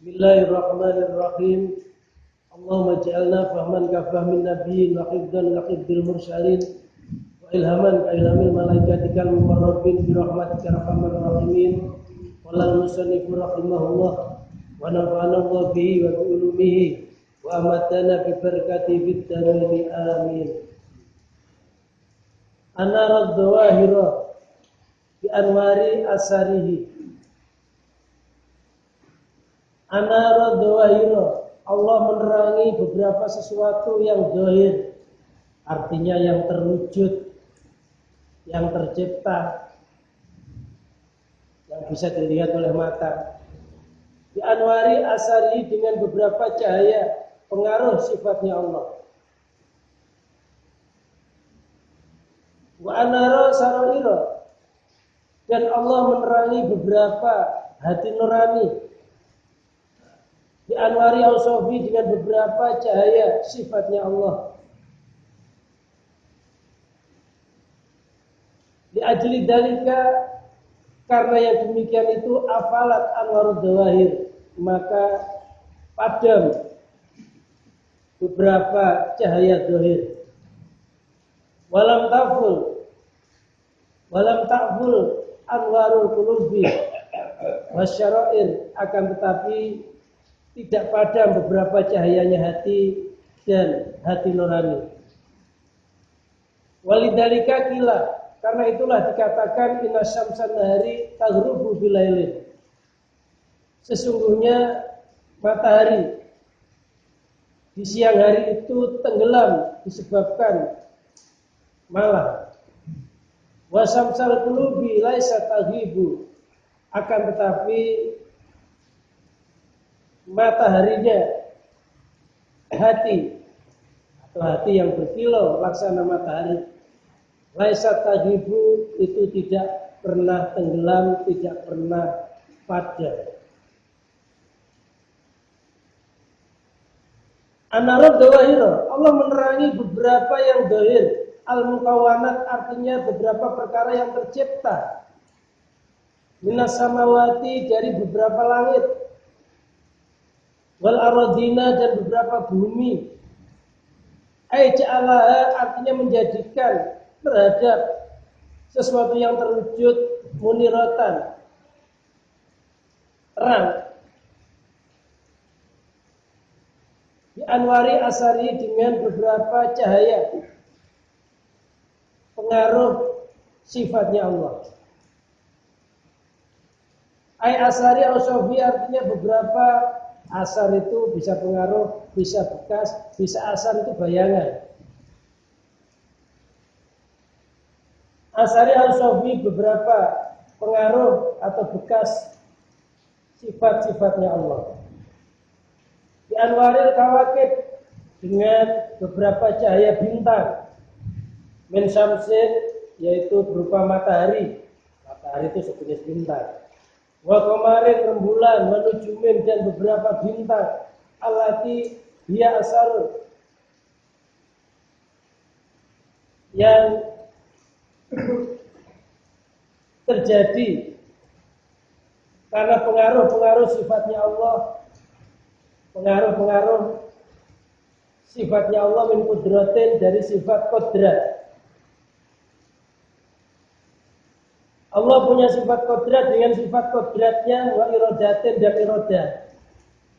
Bismillahirrahmanirrahim. Allahumma ja'alna fahman ka fahmin nabiyyin wa hifdzan ka hifdzil mursalin wa ilhaman ka ilhamil malaikatikal muqarrabin bi rahmatika arhamar rahimin. Qala al-musannif rahimahullah wa nafa'ana Allah bihi wa bi ulumihi wa amatana bi barakatihi fid dharain amin. Anara dhawahira bi anwari asarihi. Anara dhawahira, Allah menerangi beberapa sesuatu yang zahir, artinya yang terwujud, yang tercipta, yang bisa dilihat oleh mata. Di anwari asari, dengan beberapa cahaya pengaruh sifatnya Allah. Wa anara saraira, dan Allah menerangi beberapa hati nurani. Di anwari ausofi, dengan beberapa cahaya sifatnya Allah. Di ajli dalika, karena yang demikian itu afalat anwarud dhawahir, maka padam beberapa cahaya zahir. Walam ta'ful anwarul qulubi wasyara'ir, akan tetapi tidak padam beberapa cahayanya hati dan hati nurani. Walidhalika qila, karena itulah dikatakan inna syamsan nahari taghrubu bilailin. Sesungguhnya matahari di siang hari itu tenggelam disebabkan malam. Wa syamsal qulubi laisa taghibu, akan tetapi mataharinya hati atau hati yang berkilau laksana matahari, laisa taghibu, itu tidak pernah tenggelam, tidak pernah padam. Analog dhawahira, Allah menerangi beberapa yang zahir. Al-mukawanat, artinya beberapa perkara yang tercipta. Minas samawati, dari beberapa langit. Wal aradina, dan beberapa bumi. Ja'alaha, artinya menjadikan terhadap sesuatu yang terwujud muniratan, terang. Di anwari asari, dengan beberapa cahaya pengaruh sifatnya Allah. Asari ausofi, artinya beberapa. Asar itu bisa pengaruh, bisa bekas, bisa asar itu bayangan. Asari ausofi, beberapa pengaruh atau bekas sifat-sifatnya Allah. Di anwaril kawakib, dengan beberapa cahaya bintang. Min syamsin, yaitu berupa matahari. Matahari itu sejenis bintang. Wa qamarin, rembulan, wanujumin, dan beberapa bintang. Allati hiya asarun, yang terjadi karena pengaruh-pengaruh sifatnya Allah. Pengaruh-pengaruh sifatnya Allah min qudratin, dari sifat qudrat. Allah punya sifat qudrat, dengan sifat qudratnya wa iradatin, dan iradah.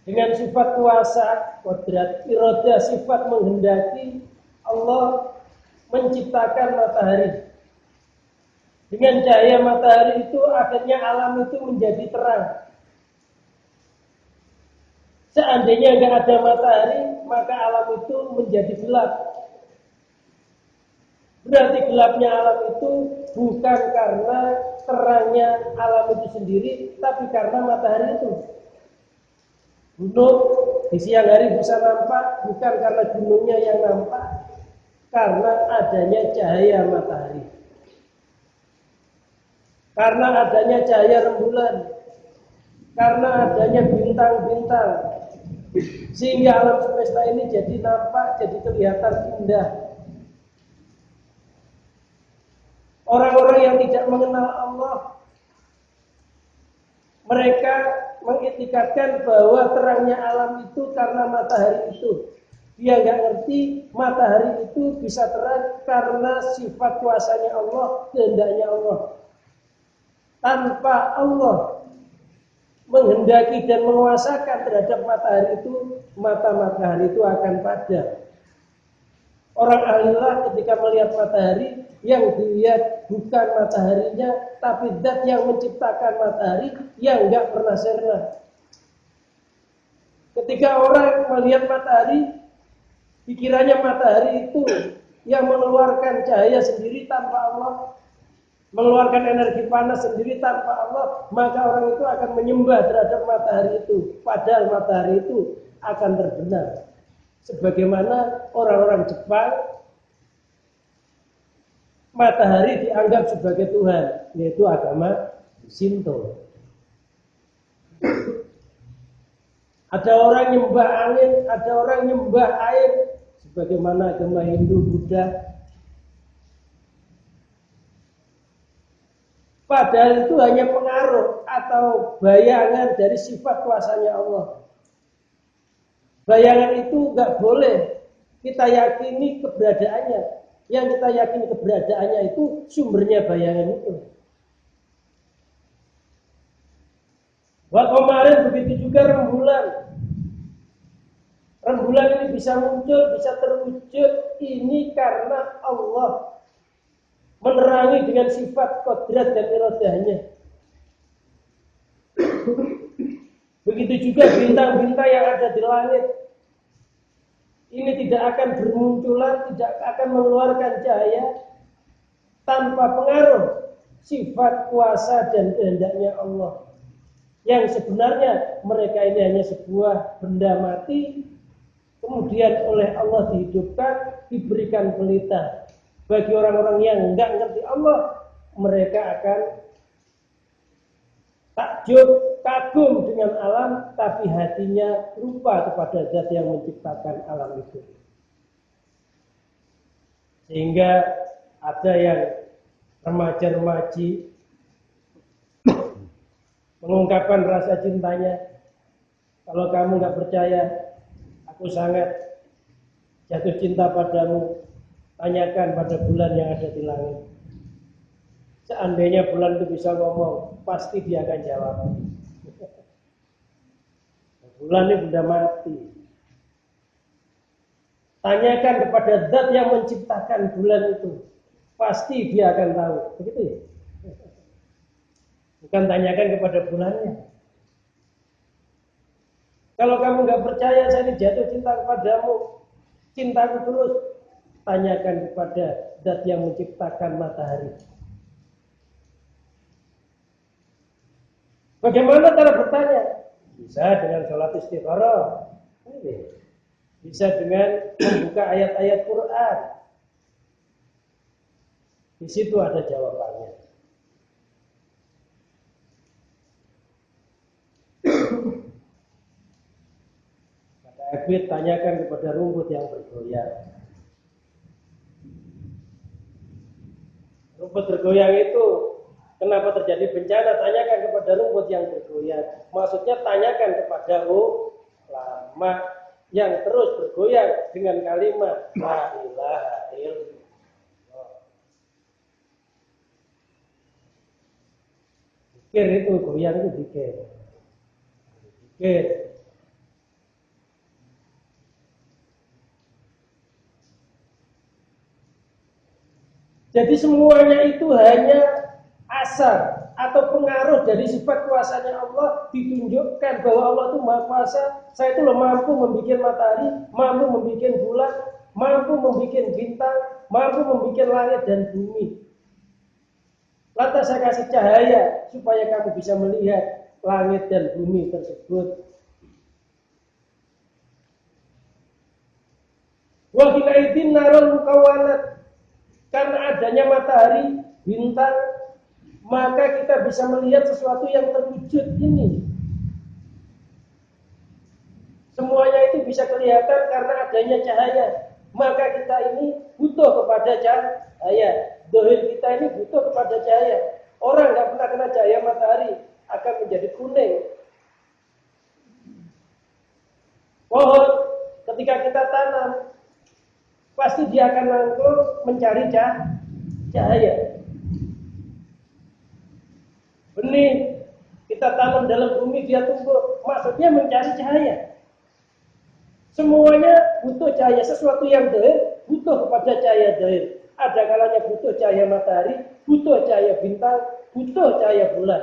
Dengan sifat kuasa, qudrat, iradah, sifat menghendaki, Allah menciptakan matahari. Dengan cahaya matahari itu akhirnya alam itu menjadi terang. Seandainya enggak ada matahari, maka alam itu menjadi gelap. Berarti gelapnya alam itu bukan karena terangnya alam itu sendiri, tapi karena matahari itu. Gunung di siang hari bisa nampak bukan karena gunungnya yang nampak, karena adanya cahaya matahari. Karena adanya cahaya rembulan, karena adanya bintang-bintang, sehingga alam semesta ini jadi nampak, jadi kelihatan indah. Orang-orang yang tidak mengenal Allah, mereka mengitikadkan bahwa terangnya alam itu karena matahari itu. Dia nggak ngerti matahari itu bisa terang karena sifat kuasanya Allah, kehendaknya Allah. Tanpa Allah menghendaki dan menguasakan terhadap matahari itu, mata matahari itu akan padam. Orang ahlilah ketika melihat matahari, yang dilihat bukan mataharinya, tapi zat yang menciptakan matahari yang enggak pernah sirna. Ketika orang melihat matahari, pikirannya matahari itu yang mengeluarkan cahaya sendiri tanpa Allah, mengeluarkan energi panas sendiri tanpa Allah, maka orang itu akan menyembah terhadap matahari itu. Padahal matahari itu akan terbenam. Sebagaimana orang-orang Jepang, matahari dianggap sebagai Tuhan, yaitu agama Shinto. Ada orang nyembah angin, ada orang nyembah air, sebagaimana agama Hindu, Buddha. Padahal itu hanya pengaruh atau bayangan dari sifat kuasanya Allah. Bayangan itu nggak boleh kita yakini keberadaannya. Yang kita yakini keberadaannya itu sumbernya bayangan itu. Wah, kemarin begitu juga rembulan. Rembulan ini bisa muncul, bisa terwujud. Ini karena Allah menerangi dengan sifat kodrat dan iradahnya. Begitu juga bintang-bintang yang ada di langit. Ini tidak akan bermunculan, tidak akan mengeluarkan cahaya tanpa pengaruh sifat kuasa dan kehendaknya Allah. Yang sebenarnya mereka ini hanya sebuah benda mati, kemudian oleh Allah dihidupkan, diberikan pelita. Bagi orang-orang yang enggak ngerti Allah, mereka akan takjub, kagum dengan alam, tapi hatinya lupa kepada zat yang menciptakan alam itu. Sehingga ada yang remaja-remaji mengungkapkan rasa cintanya. Kalau kamu nggak percaya, aku sangat jatuh cinta padamu. Tanyakan pada bulan yang ada di langit. Seandainya bulan itu bisa ngomong, pasti dia akan jawab. Bulan ini sudah mati. Tanyakan kepada zat yang menciptakan bulan itu, pasti dia akan tahu. Begitu ya? Bukan tanyakan kepada bulannya. Kalau kamu nggak percaya saya ini jatuh cinta kepadamu, cintaku terus, tanyakan kepada zat yang menciptakan matahari. Bagaimana cara bertanya? Bisa dengan sholat istikharah, bisa dengan membuka ayat-ayat Quran. Di situ ada jawabannya. Kata Abid, tanyakan kepada rumput yang bergoyang. Rumput bergoyang itu kenapa terjadi bencana? Tanyakan kepada rumput yang bergoyang. Maksudnya tanyakan kepada ulama yang terus bergoyang dengan kalimat la ilaha illallah. Zikir itu goyang itu zikir. Zikir. Jadi semuanya itu hanya asar atau pengaruh dari sifat kuasanya Allah, ditunjukkan bahwa Allah itu Maha Kuasa. Saya itu loh mampu membuat matahari, mampu membuat bulan, mampu membuat bintang, mampu membuat langit dan bumi. Lantas saya kasih cahaya supaya kamu bisa melihat langit dan bumi tersebut. Wa hinaidin narul mukawanat. Karena adanya matahari, bintang, maka kita bisa melihat sesuatu yang terwujud ini. Semuanya itu bisa kelihatan karena adanya cahaya. Maka kita ini butuh kepada cahaya. Dohir kita ini butuh kepada cahaya. Orang nggak pernah kena cahaya matahari akan menjadi kuning. Ketika kita tanam, pasti dia akan langsung mencari cahaya. Benih kita tanam dalam bumi, dia tumbuh, maksudnya mencari cahaya. Semuanya butuh cahaya, sesuatu yang zahir butuh kepada cahaya zahir. Ada kalanya butuh cahaya matahari, butuh cahaya bintang, butuh cahaya bulan.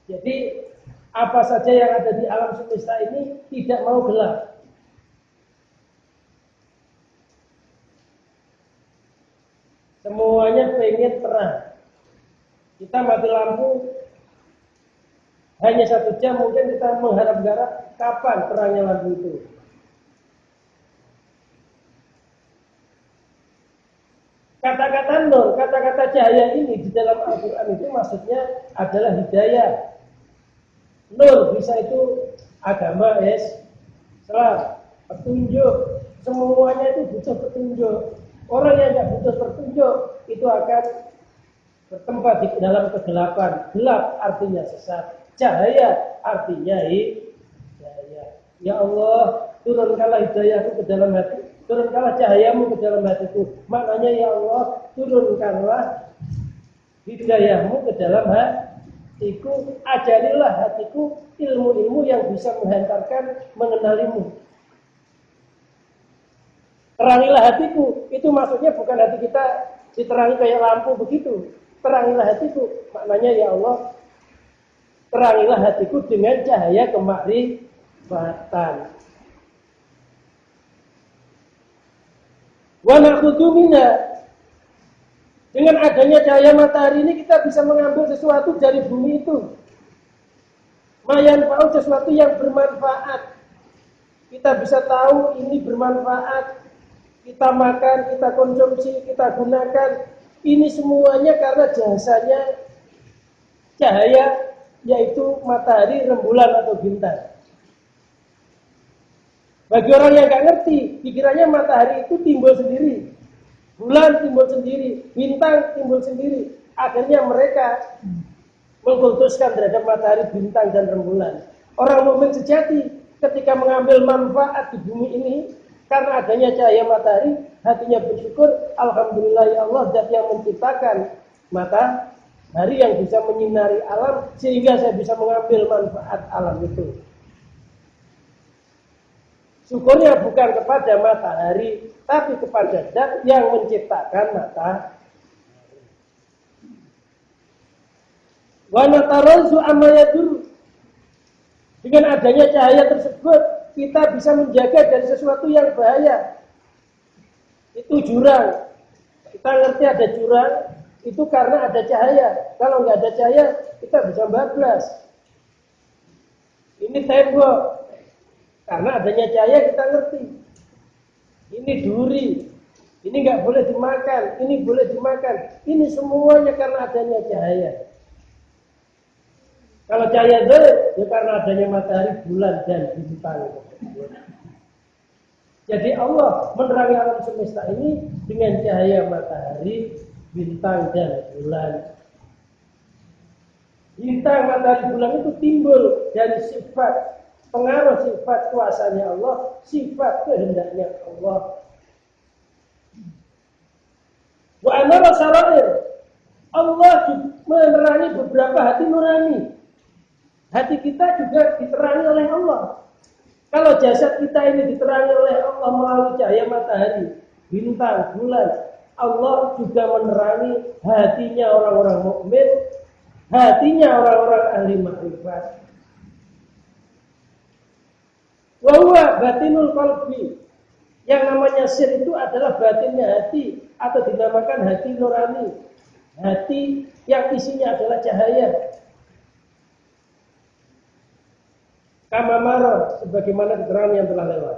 Jadi apa saja yang ada di alam semesta ini tidak mau gelap. Semuanya pengen terang. Kita mati lampu hanya 1 jam, mungkin kita mengharap-harap kapan terangnya lampu itu. Kata-kata nur, kata-kata cahaya ini di dalam Al-Quran itu maksudnya adalah hidayah. Nur bisa itu agama, Islam, petunjuk. Semuanya itu butuh petunjuk. Orang yang tidak butuh petunjuk itu akan bertempat di dalam kegelapan. Gelap artinya sesat, cahaya artinya hidayah. Ya Allah, turunkanlah hidayahku ke dalam hati, turunkanlah cahayamu ke dalam hatiku. Maknanya ya Allah, turunkanlah hidayahmu ke dalam hatiku, ajarilah hatiku ilmu-ilmu yang bisa menghantarkan mengenalimu. Terangilah hatiku, itu maksudnya bukan hati kita diterangi kayak lampu begitu. Terangilah hatiku, maknanya ya Allah, terangilah hatiku dengan cahaya kemakrifatan. Wa nakhudhu minha, dengan adanya cahaya matahari ini kita bisa mengambil sesuatu dari bumi itu. Mayanfa'u, sesuatu yang bermanfaat. Kita bisa tahu ini bermanfaat. Kita makan, kita konsumsi, kita gunakan. Ini semuanya karena jasanya cahaya, yaitu matahari, rembulan atau bintang. Bagi orang yang nggak ngerti, pikirannya matahari itu timbul sendiri, bulan timbul sendiri, bintang timbul sendiri. Akhirnya mereka mengkultuskan terhadap matahari, bintang, dan rembulan. Orang mukmin sejati ketika mengambil manfaat di bumi ini, karena adanya cahaya matahari, hatinya bersyukur, alhamdulillah ya Allah, zat yang menciptakan matahari yang bisa menyinari alam, sehingga saya bisa mengambil manfaat alam itu. Syukurnya bukan kepada matahari, tapi kepada zat yang menciptakan matahari. Wa natarazu amma yadur, dengan adanya cahaya tersebut kita bisa menjaga dari sesuatu yang bahaya. Itu jurang. Kita ngerti ada jurang, itu karena ada cahaya. Kalau nggak ada cahaya, kita bisa bablas. Ini tembok, karena adanya cahaya kita ngerti. Ini duri, ini nggak boleh dimakan, ini boleh dimakan. Ini semuanya karena adanya cahaya. Kalau cahaya itu, ya karena adanya matahari, bulan, dan bintang. Jadi Allah menerangi alam semesta ini dengan cahaya matahari, bintang, dan bulan. Bintang, matahari, bulan itu timbul dari sifat, pengaruh sifat kuasanya Allah, sifat kehendaknya Allah. Wa anara sarair, Allah menerangi beberapa hati nurani. Hati kita juga diterangi oleh Allah. Kalau jasad kita ini diterangi oleh Allah melalui cahaya matahari, bintang, bulan, Allah juga menerangi hatinya orang-orang mukmin, hatinya orang-orang ahli makrifat. Wa huwa batinul qalbi. Yang namanya sir itu adalah batinnya hati, atau dinamakan hati nurani. Hati yang isinya adalah cahaya. Kama marah, sebagaimana keterangan yang telah lewat.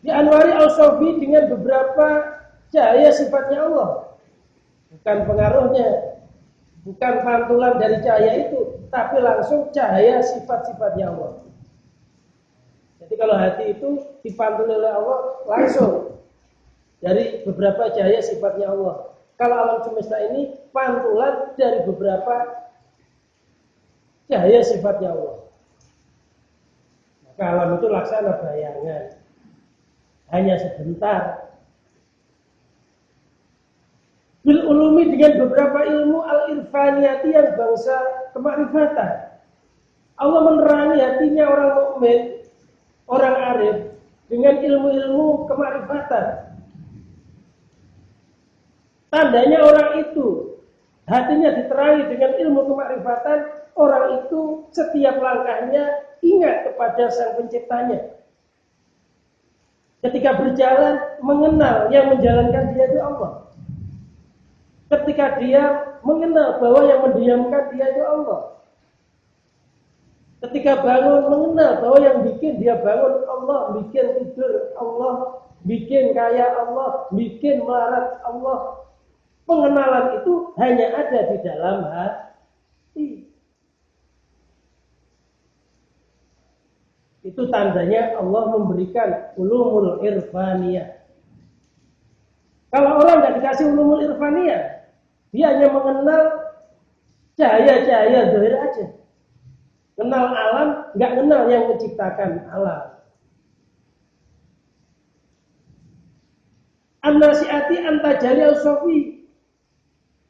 Di anwari al-sofi, dengan beberapa cahaya sifatnya Allah. Bukan pengaruhnya, bukan pantulan dari cahaya itu, tapi langsung cahaya sifat-sifatnya Allah. Jadi kalau hati itu dipantuli oleh Allah langsung dari beberapa cahaya sifatnya Allah. Kalau alam semesta ini pantulan dari beberapa cahaya sifatnya Allah. Maka alam itu laksana bayangan, hanya sebentar. Bil ulumi dengan beberapa ilmu al-irfaniyati yang bangsa kemakrifatan. Allah menerangi hatinya orang mukmin, orang arif dengan ilmu-ilmu kemakrifatan. Tandanya orang itu hatinya diterangi dengan ilmu kemakrifatan, orang itu setiap langkahnya ingat kepada Sang Penciptanya. Ketika berjalan mengenal yang menjalankan dia itu Allah. Ketika dia mengenal bahwa yang mendiamkan dia itu Allah. Ketika bangun mengenal bahwa yang bikin dia bangun Allah, bikin tidur Allah, bikin kaya Allah, bikin melarat Allah. Pengenalan itu hanya ada di dalam hati. Itu tandanya Allah memberikan ulumul irfaniyah. Kalau orang nggak dikasih ulumul irfaniyah, dia hanya mengenal cahaya-cahaya zahir aja. Kenal alam, nggak kenal yang menciptakan alam. An-nasi'ati antajali al-sofi.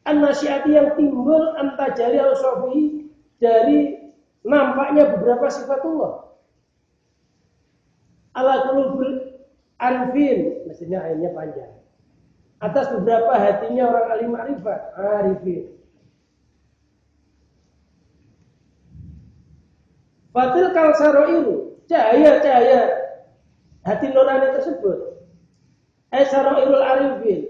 An-nasi'ati yang timbul antajali al-sofi dari nampaknya beberapa sifatullah. Ala qulubul arifin, mestinya ayatnya panjang. Atas beberapa hatinya orang alim ma'rifat, arifin. Fatil kal saroiru, cahaya-cahaya hati nurani tersebut. Saroirul arifin.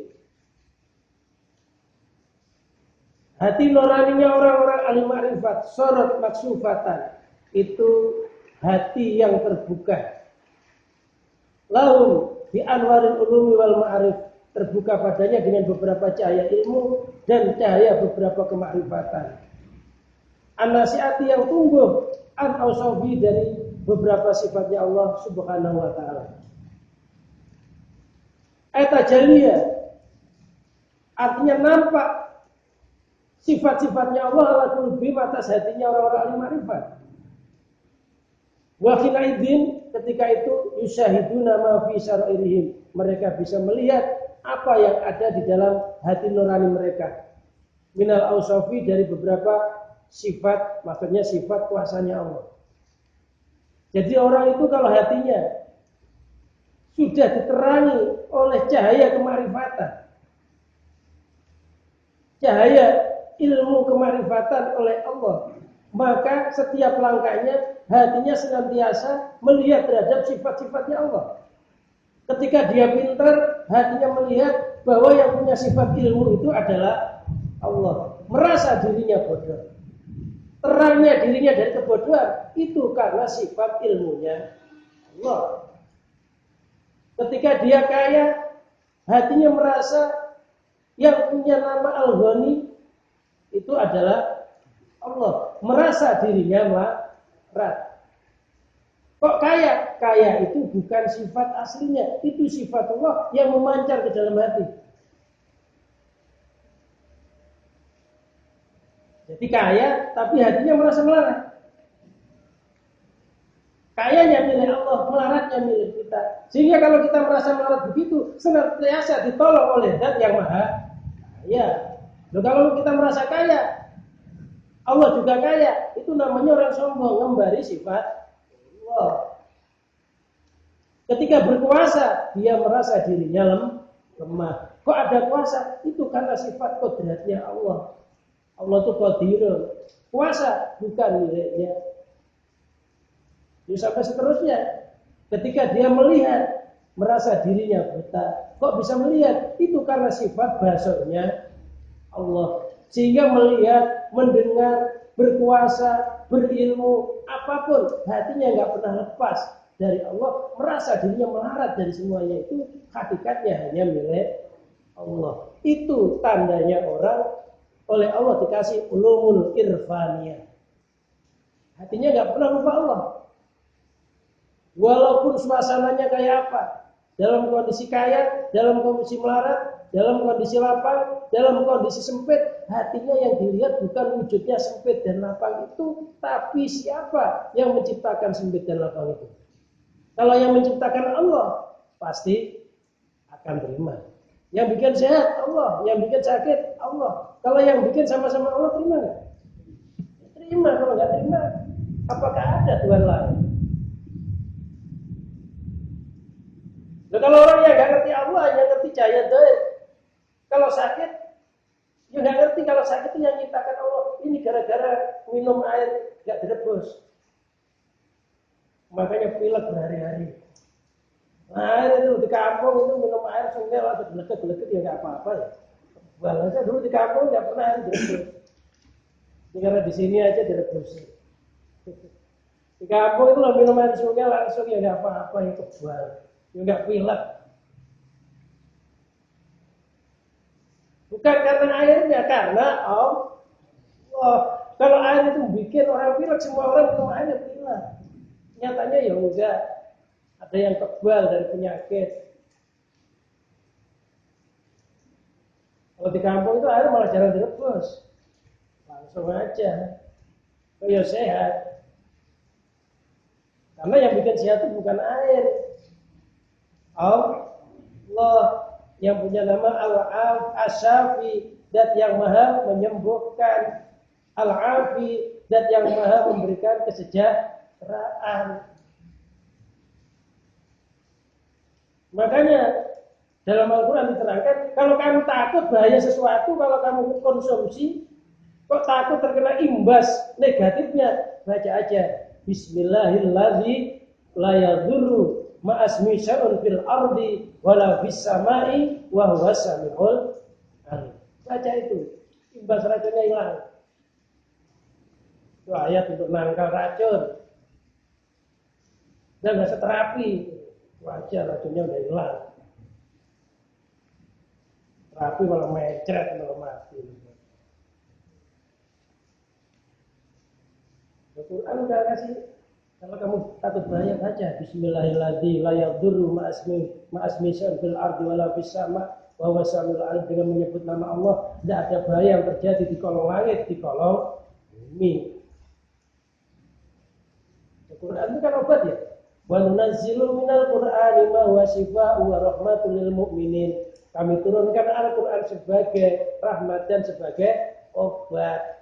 Hati nuraninya orang-orang alim ma'rifat, sorot maksufatan. Itu hati yang terbuka. Lahum bi anwaril ulumi wal ma'arif, terbuka padanya dengan beberapa cahaya ilmu dan cahaya beberapa kemakrifatan. An-nasi'ati yang tumbuh an-ausafi dari beberapa sifatnya Allah Subhanahu wa taala. Tajalliya artinya nampak sifat-sifatnya Allah ala qulubi atas hatinya orang-orang alim ma'rifat. Wa khinaidin ketika itu yusyahiduna ma fi sarairihim, mereka bisa melihat apa yang ada di dalam hati nurani mereka. Minal ausafi dari beberapa sifat, maksudnya sifat kuasanya Allah. Jadi orang itu kalau hatinya sudah diterangi oleh cahaya kemarifatan, cahaya ilmu kemarifatan oleh Allah, maka setiap langkahnya hatinya senantiasa melihat terhadap sifat-sifatnya Allah. Ketika dia pintar, hatinya melihat bahwa yang punya sifat ilmu itu adalah Allah. Merasa dirinya bodoh. Terangnya dirinya dari kebodohan itu karena sifat ilmunya Allah. Ketika dia kaya, hatinya merasa yang punya nama Al-Ghani itu adalah Allah. Merasa dirinya melarat. Kok kaya? Kaya itu bukan sifat aslinya, itu sifat Allah yang memancar ke dalam hati. Jadi kaya, tapi hatinya merasa melarat. Kayanya milik Allah, melaratnya milik kita. Sehingga kalau kita merasa melarat begitu, senantiasa ditolong oleh Zat yang Maha Kaya. Loh, kalau kita merasa kaya, Allah juga kaya, itu namanya orang sombong, ngembari sifat Allah. Ketika berkuasa, dia merasa dirinya lemah. Kok ada kuasa? Itu karena sifat kodratnya Allah. Allah itu qadirun. Kuasa bukan miliknya. Jadi sampai seterusnya. Ketika dia melihat, merasa dirinya buta. Kok bisa melihat? Itu karena sifat basarnya Allah. Sehingga melihat, mendengar, berkuasa, berilmu, apapun, hatinya nggak pernah lepas dari Allah. Merasa dirinya melarat dari semuanya itu, hakikatnya hanya milik Allah. Itu tandanya orang oleh Allah dikasih ulumul irfaniyah. Hatinya nggak pernah lupa Allah. Walaupun suasananya kayak apa, dalam kondisi kaya, dalam kondisi melarat, dalam kondisi lapang, dalam kondisi sempit, hatinya yang dilihat bukan wujudnya sempit dan lapang itu, tapi siapa yang menciptakan sempit dan lapang itu. Kalau yang menciptakan Allah, pasti akan terima. Yang bikin sehat Allah, yang bikin sakit Allah. Kalau yang bikin sama-sama Allah, terima nggak? Terima. Kalau nggak terima, apakah ada Tuhan lain? Nah, kalau orang yang nggak ngerti Allah, yang ngerti cahaya gaib, kalau sakit, ya nggak ngerti kalau sakit itu yang menciptakan Allah. Ini gara-gara minum air nggak direbus, makanya pilek berhari-hari. Air itu di kampung itu minum air sendiri atau geleget-geleget ya nggak apa-apa ya. Saya dulu di kampung nggak pernah air direbus. Karena di sini aja direbus. Di kampung itu lah minum air sungai langsung ya nggak apa-apa ya kebal. Ya nggak pilek. Bukan karena airnya, karena Allah. Kalau air itu bikin orang pilek, semua orang minum air pilek. Nyatanya ya enggak. Ada yang kebal dari penyakit. Kalau di kampung itu air malah jarang direbus. Langsung aja. Oh ya sehat. Karena yang bikin sehat itu bukan air. Allah yang punya nama Al-Asyafi, zat yang maha menyembuhkan, Al-Afi, zat yang maha memberikan kesejahteraan. Makanya dalam Al-Quran diterangkan, kalau kamu takut bahaya sesuatu, kalau kamu konsumsi, kok takut terkena imbas negatifnya, baca aja Bismillahirrahmanirrahim, la yadurru ma'asmi syarun fil ardi wala fis samai wa huwa samiul alim. Baca itu, imbas racunnya hilang. Itu ayat untuk nangkal racun. Dan nggak terapi, wajar racunnya udah hilang. Terapi malah mencret, malah mati. Al-Quran udah kasih. Kalau kamu takut bahaya baca Bismillahirrahmanirrahim, la yadurru ma'asmi syarun fil ardi wala fis sama wa huwa samiul alim. Dengan menyebut nama Allah, tidak ada bahaya yang terjadi di kolong langit, di kolong bumi. Al-Quran itu kan obat ya. Wa nunazzilu minal Qur'ani ma huwa syifaa'un wa rahmatul lil mu'minin. Kami turunkan Al-Quran sebagai rahmat dan sebagai obat.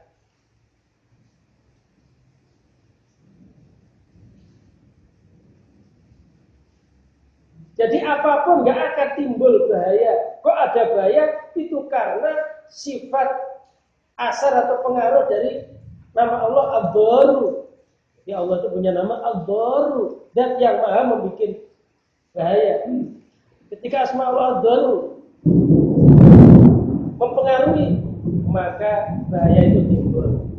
Jadi apapun nggak akan timbul bahaya. Kok ada bahaya? Itu karena sifat asar atau pengaruh dari nama Allah Ad-Darru. Ya Allah itu punya nama Ad-Darru, dan yang maha membuat bahaya. Ketika asma Allah Ad-Darru mempengaruhi, maka bahaya itu timbul.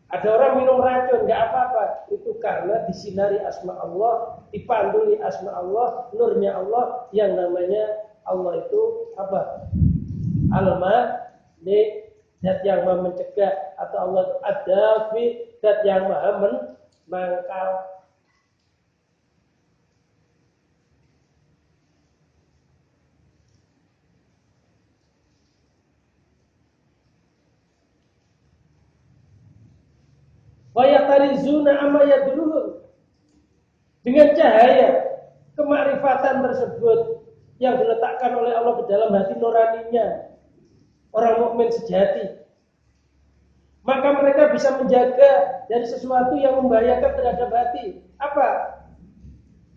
Ada orang minum racun, nggak apa-apa. Itu karena disinari asma Allah, dipanduli asma Allah, nurnya Allah, yang namanya Allah itu apa? Al-Mani, zat yang maha mencegah, atau Allah itu Ad-Dafi, zat yang maha menangkal. Wa yatarizuna amma yadulun, dengan cahaya kemakrifatan tersebut yang diletakkan oleh Allah ke dalam hati nuraninya orang mukmin sejati, maka mereka bisa menjaga dari sesuatu yang membahayakan terhadap hati. Apa?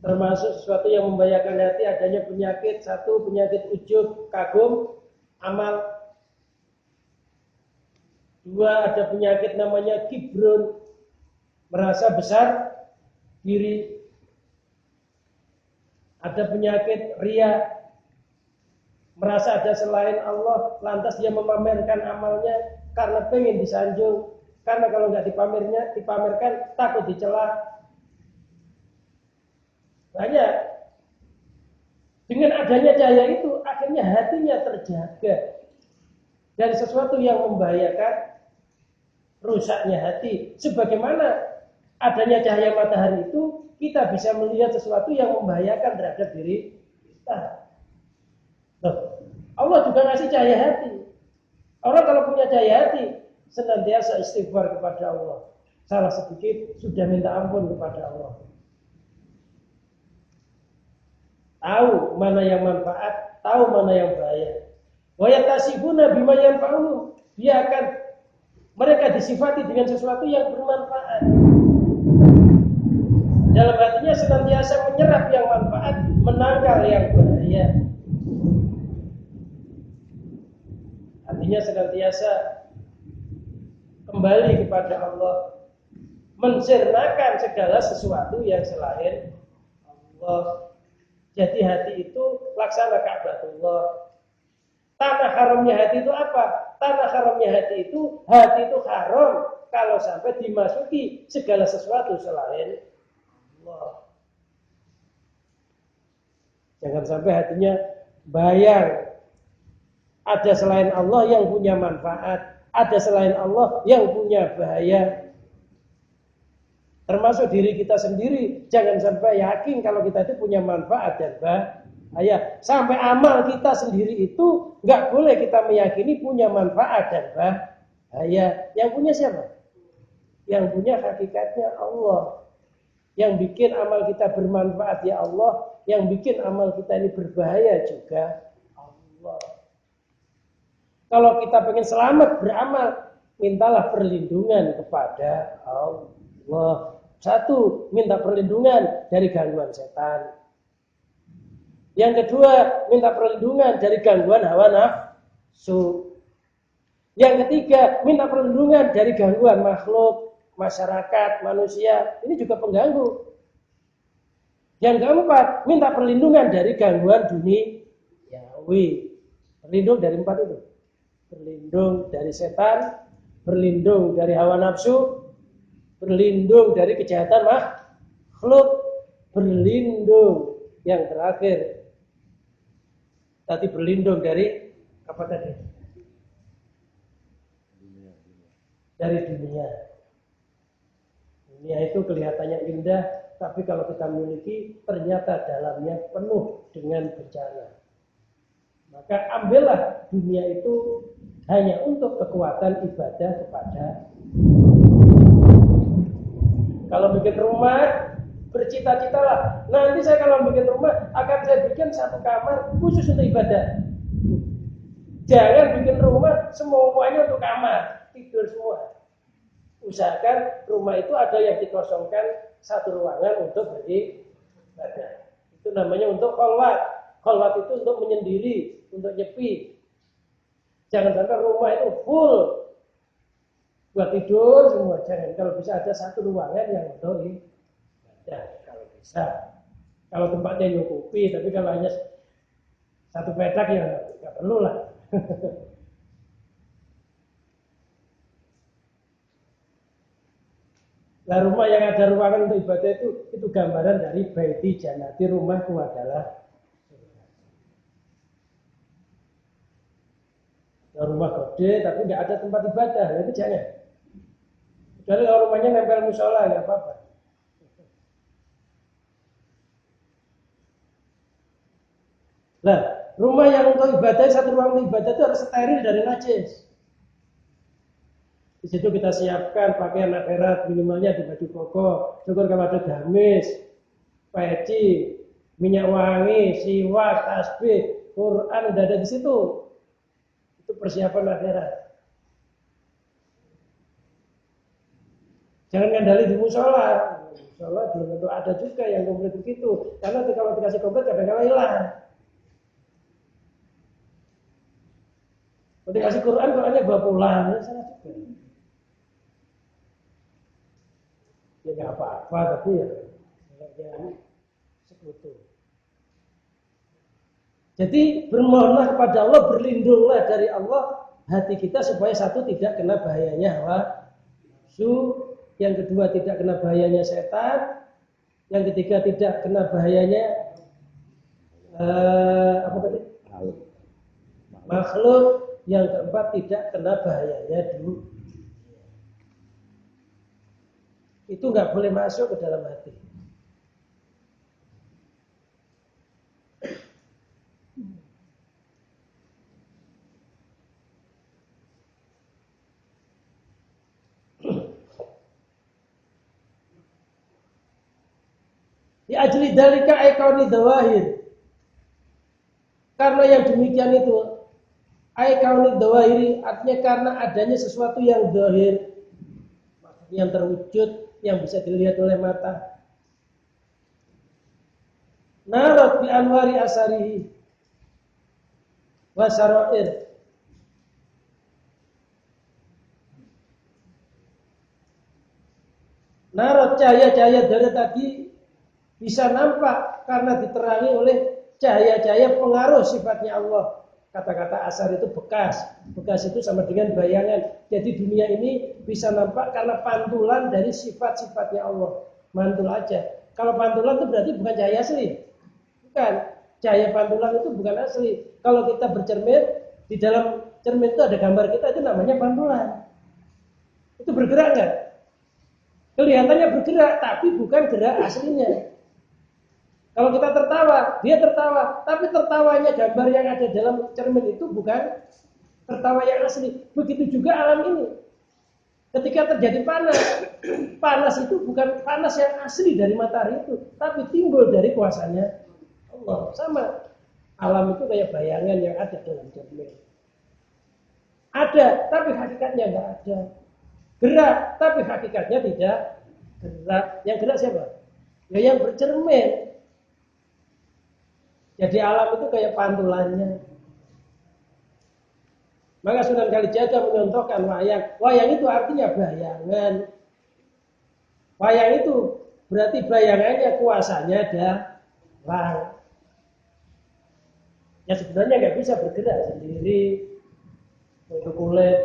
Termasuk sesuatu yang membahayakan hati adanya penyakit. Satu, penyakit ujub, kagum, amal. Dua, ada penyakit namanya kibrun, merasa besar diri. Ada penyakit ria, merasa ada selain Allah, lantas dia memamerkan amalnya karena pengen disanjung. Karena kalau nggak dipamerkan takut dicela. Banyak. Dengan adanya cahaya itu akhirnya hatinya terjaga dari sesuatu yang membahayakan, rusaknya hati. Sebagaimana adanya cahaya matahari itu kita bisa melihat sesuatu yang membahayakan terhadap diri kita. Loh, Allah juga ngasih cahaya hati. Orang kalau punya cahaya hati, senantiasa istighfar kepada Allah. Salah sedikit sudah minta ampun kepada Allah. Tahu mana yang manfaat, tahu mana yang bahaya. Wa yatasifuna bima yanfa'uhum. Mereka disifati dengan sesuatu yang bermanfaat. Dalam hatinya senantiasa menyerap yang manfaat, menangkal yang bahaya. Hatinya senantiasa kembali kepada Allah, mencernakan segala sesuatu yang selain Allah. Jadi hati itu laksana Ka'batullah. Tanah haramnya hati itu apa? Tanah haramnya hati itu haram kalau sampai dimasuki segala sesuatu selain Allah. Jangan sampai hatinya bayang ada selain Allah yang punya manfaat, ada selain Allah yang punya bahaya. Termasuk diri kita sendiri, jangan sampai yakin kalau kita itu punya manfaat dan bahaya. Sampai amal kita sendiri itu nggak boleh kita meyakini punya manfaat dan bahaya. Yang punya siapa? Yang punya hakikatnya Allah. Yang bikin amal kita bermanfaat ya Allah, yang bikin amal kita ini berbahaya juga Allah. Kalau kita pengen selamat beramal, mintalah perlindungan kepada Allah. Satu, minta perlindungan dari gangguan setan. Yang kedua, minta perlindungan dari gangguan hawa nafsu. Yang ketiga, minta perlindungan dari gangguan makhluk, masyarakat, manusia. Ini juga pengganggu. Yang keempat, minta perlindungan dari gangguan duniawi. Berlindung dari empat itu. Berlindung dari setan, berlindung dari hawa nafsu, berlindung dari kejahatan makhluk, berlindung yang terakhir tadi berlindung dari apa tadi? Dari dunia. Dunia itu kelihatannya indah, tapi kalau kita miliki ternyata dalamnya penuh dengan bencana. Maka ambillah dunia itu hanya untuk kekuatan ibadah kepada. Kalau bikin rumah, bercita-citalah. Nanti saya kalau bikin rumah, akan saya bikin satu kamar khusus untuk ibadah. Jangan bikin rumah semuanya untuk kamar, tidur semua. Usahakan rumah itu ada yang dikosongkan satu ruangan untuk beribadah. Itu namanya untuk kholwat. Kholwat itu untuk menyendiri, untuk nyepi. Jangan sampai rumah itu full buat tidur semua, jangan. Kalau bisa ada satu ruangan yang untuk ibadah, kalau bisa. Kalau tempatnya nyukupi, tapi kalau hanya satu petak ya nggak perlu lah. Nah, rumah yang ada ruangan untuk ibadah itu gambaran dari baiti jannati, rumahku adalah rumah gede tapi nggak ada tempat ibadah, itu jangan. Kecuali kalau rumahnya nempel musola nggak apa-apa. Nah, rumah yang untuk ibadah, satu ruang untuk ibadah itu harus steril dari najis. Di situ kita siapkan pakaian akhirat, minimalnya di baju koko, syukur kalau ada gamis, peci, minyak wangi, siwak, tasbih, Quran udah ada di situ. Itu persiapan akhirat. Jangan ngandali di musola. Musola belum tentu ada juga yang komplit begitu. Karena kalau dikasih komplit kadang-kadang hilang. Kalau dikasih Qurannya bawa pulang, ya salah juga. Ya nggak apa-apa, tapi ya jangan sekutu. Jadi bermohonlah kepada Allah, berlindunglah dari Allah hati kita supaya satu tidak kena bahayanya hawa nafsu, yang kedua tidak kena bahayanya setan, yang ketiga tidak kena bahayanya apa tadi? Makhluk, yang keempat tidak kena bahayanya dunia. Itu nggak boleh masuk ke dalam hati. Di ajli dalika aikoni dawahir. Karena yang demikian itu aikoni dawahiri artinya karena adanya sesuatu yang zahir, yang terwujud, yang bisa dilihat oleh mata. Narat bi anwari asarihi wa sarair. Narat cahaya-cahaya dari tadi bisa nampak karena diterangi oleh cahaya-cahaya pengaruh sifatnya Allah. Kata-kata asar itu bekas. Bekas itu sama dengan bayangan. Jadi dunia ini bisa nampak karena pantulan dari sifat-sifatnya Allah. Mantul aja. Kalau pantulan itu berarti bukan cahaya asli. Bukan. Cahaya pantulan itu bukan asli. Kalau kita bercermin, di dalam cermin itu ada gambar kita, itu namanya pantulan. Itu bergerak nggak? Kelihatannya bergerak, tapi bukan gerak aslinya. Kalau kita tertawa, dia tertawa, tapi tertawanya gambar yang ada dalam cermin itu bukan tertawa yang asli. Begitu juga alam ini. Ketika terjadi panas, panas itu bukan panas yang asli dari matahari itu, tapi timbul dari kuasanya Allah. Sama, alam itu kayak bayangan yang ada dalam cermin. Ada, tapi hakikatnya nggak ada. Gerak, tapi hakikatnya tidak gerak. Yang gerak siapa? Ya yang bercermin. Jadi alam itu kayak pantulannya. Maka Sunan Kalijaga menyontohkan wayang. Wayang itu artinya bayangan. Wayang itu berarti bayangannya kuasanya dalang. Ya sebenarnya nggak bisa bergerak sendiri. Untuk kulit.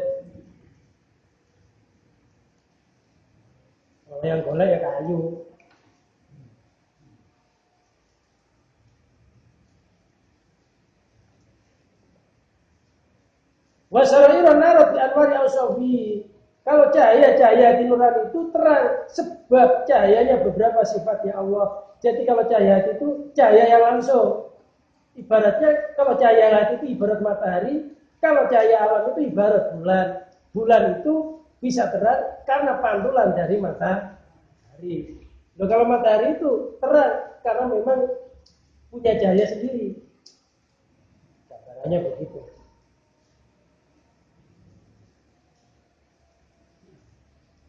Kalau yang golek ya kayu. Wasarairun narat di anwari ausofi. Kalau cahaya di nurani itu terang sebab cahayanya beberapa sifatnya Allah. Jadi kalau cahaya itu cahaya yang langsung. Ibaratnya kalau cahaya hati itu ibarat matahari, kalau cahaya alam itu ibarat bulan. Bulan itu bisa terang karena pantulan dari matahari. Loh, kalau matahari itu terang karena memang punya cahaya sendiri. Gambarannya begitu.